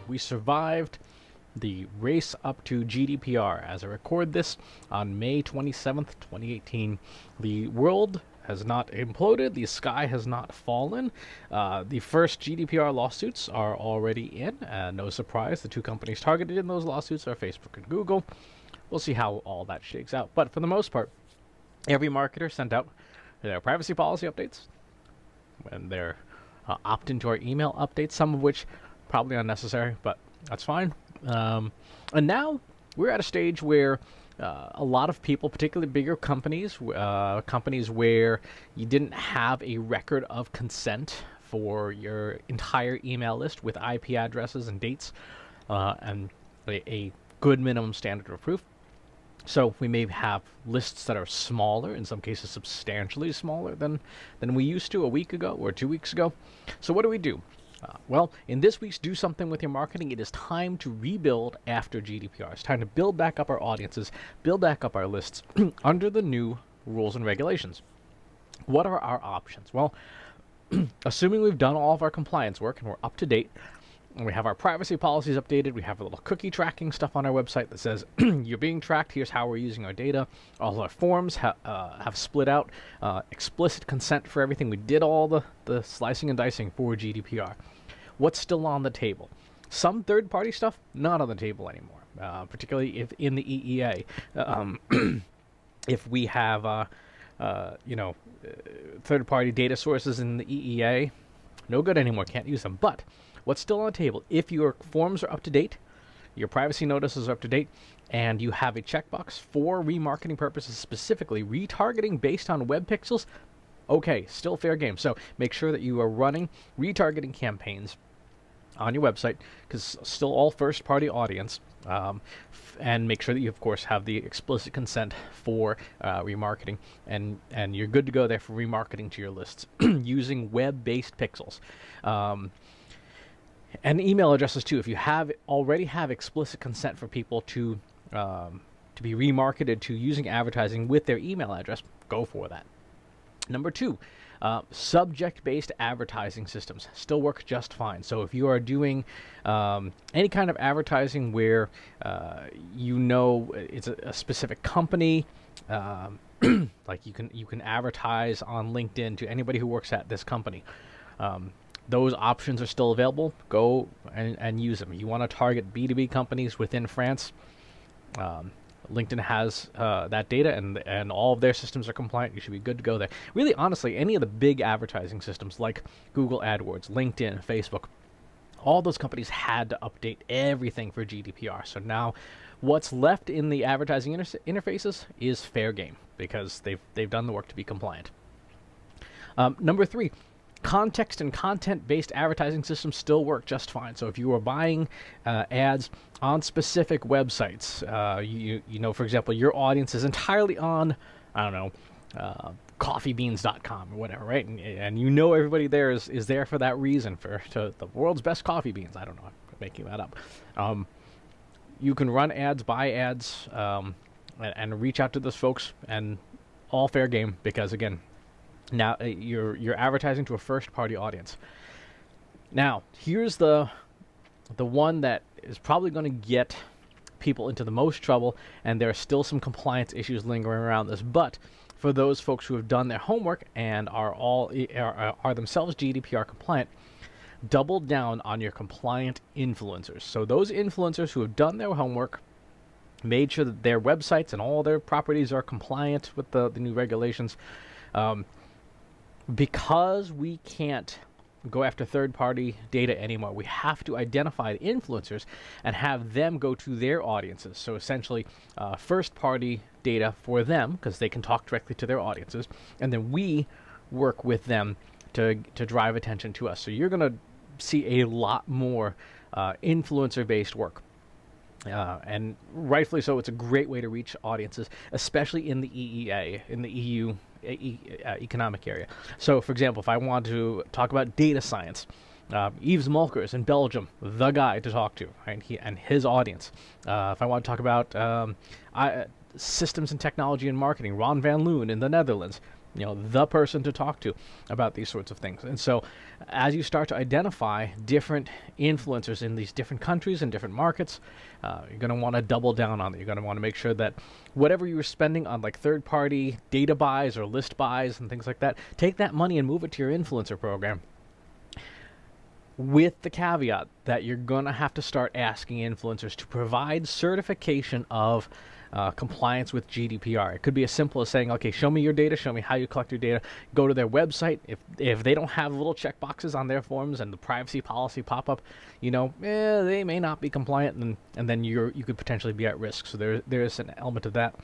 We survived the race up to GDPR. As I record this on May 27th, 2018, the world has not imploded, the sky has not fallen. The first GDPR lawsuits are already in. No surprise, the two companies targeted in those lawsuits are Facebook and Google. We'll see how all that shakes out. But for the most part, every marketer sent out their privacy policy updates and their opt into our email updates, some of which probably unnecessary, but that's fine. And now we're at a stage where a lot of people, particularly bigger companies, companies where you didn't have a record of consent for your entire email list with IP addresses and dates, and a good minimum standard of proof. So we may have lists that are smaller, in some cases substantially smaller than we used to a week ago or 2 weeks ago. So what do? Well, in this week's Do Something With Your Marketing, it is time to rebuild after GDPR. It's time to build back up our audiences, build back up our lists under the new rules and regulations. What are our options? Well, assuming we've done all of our compliance work and we're up to date, and we have our privacy policies updated, we have a little cookie tracking stuff on our website that says you're being tracked, here's how we're using our data. All our forms have split out explicit consent for everything. We did all the slicing and dicing for GDPR. What's still on the table? Some third-party stuff, not on the table anymore, particularly if in the EEA. If we have third-party data sources in the EEA, no good anymore, can't use them. But what's still on the table, if your forms are up to date, your privacy notices are up to date, and you have a checkbox for remarketing purposes, specifically retargeting based on web pixels, okay, still fair game. So make sure that you are running retargeting campaigns on your website, because still all first-party audience, and make sure that you, of course, have the explicit consent for remarketing, and you're good to go there for remarketing to your lists using web-based pixels. And email addresses too. If you already have explicit consent for people to be remarketed to using advertising with their email address, go for that. Number two, subject-based advertising systems still work just fine. So if you are doing any kind of advertising where it's a specific company, like you can advertise on LinkedIn to anybody who works at this company. Those options are still available. Go and use them. You want to target B2B companies within France. LinkedIn has that data, and all of their systems are compliant. You should be good to go there. Really, honestly, any of the big advertising systems like Google AdWords, LinkedIn, Facebook, all those companies had to update everything for GDPR. So now what's left in the advertising interfaces is fair game, because they've done the work to be compliant. Number three, context and content-based advertising systems still work just fine. So if you are buying ads on specific websites, for example, your audience is entirely on, coffeebeans.com or whatever, right? And everybody there is there for that reason, to the world's best coffee beans. I don't know, I'm making that up. You can run ads, buy ads, and reach out to those folks, and all fair game, because again, now you're advertising to a first-party audience. Now, here's the one that is probably going to get people into the most trouble, and there are still some compliance issues lingering around this. But for those folks who have done their homework and are themselves GDPR compliant, double down on your compliant influencers. So those influencers who have done their homework, made sure that their websites and all their properties are compliant with the new regulations. Because we can't go after third-party data anymore, we have to identify the influencers and have them go to their audiences. So essentially, first-party data for them, because they can talk directly to their audiences, and then we work with them to drive attention to us. So you're going to see a lot more influencer-based work. And rightfully so. It's a great way to reach audiences, especially in the EEA, in the EU economic area. So, for example, if I want to talk about data science, Yves Mulkers in Belgium, the guy to talk to, right? And his audience. If I want to talk about systems and technology and marketing, Ron Van Loon in the Netherlands, the person to talk to about these sorts of things. And so as you start to identify different influencers in these different countries and different markets, you're going to want to double down on it. You're going to want to make sure that whatever you're spending on like third-party data buys or list buys and things like that, take that money and move it to your influencer program, with the caveat that you're going to have to start asking influencers to provide certification of compliance with GDPR. It could be as simple as saying, okay, show me your data, show me how you collect your data. Go to their website. If they don't have little check boxes on their forms and the privacy policy pop up, they may not be compliant, and then you could potentially be at risk. So there is an element of that.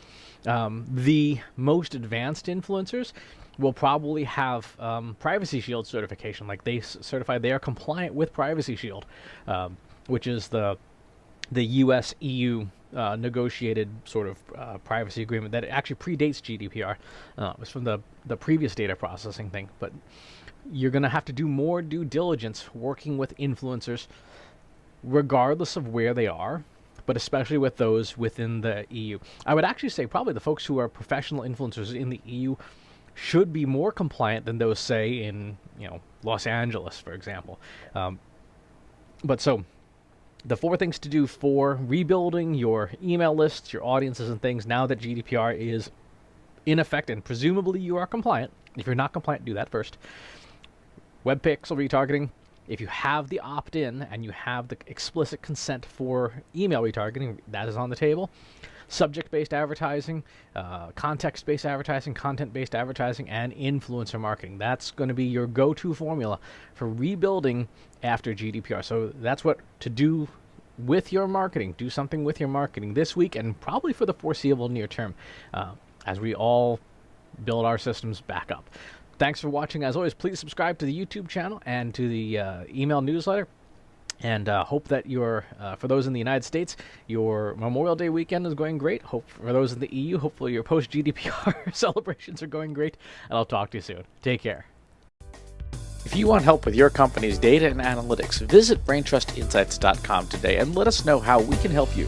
The most advanced influencers will probably have Privacy Shield certification, like they certify they are compliant with Privacy Shield, which is the U.S. EU negotiated sort of privacy agreement that actually predates GDPR. It was from the previous data processing thing, but you're going to have to do more due diligence working with influencers, regardless of where they are, but especially with those within the EU. I would actually say probably the folks who are professional influencers in the EU should be more compliant than those, say, in Los Angeles, for example. But so the 4 things to do for rebuilding your email lists, your audiences and things now that GDPR is in effect and presumably you are compliant. If you're not compliant, do that first. Web pixel retargeting. If you have the opt-in and you have the explicit consent for email retargeting, that is on the table. Subject-based advertising, context-based advertising, content-based advertising, and influencer marketing. That's going to be your go-to formula for rebuilding after GDPR. So that's what to do with your marketing. Do something with your marketing this week and probably for the foreseeable near term as we all build our systems back up. Thanks for watching. As always, please subscribe to the YouTube channel and to the email newsletter. And hope that for those in the United States, your Memorial Day weekend is going great. Hope for those in the EU, hopefully your post-GDPR celebrations are going great. And I'll talk to you soon. Take care. If you want help with your company's data and analytics, visit braintrustinsights.com today and let us know how we can help you.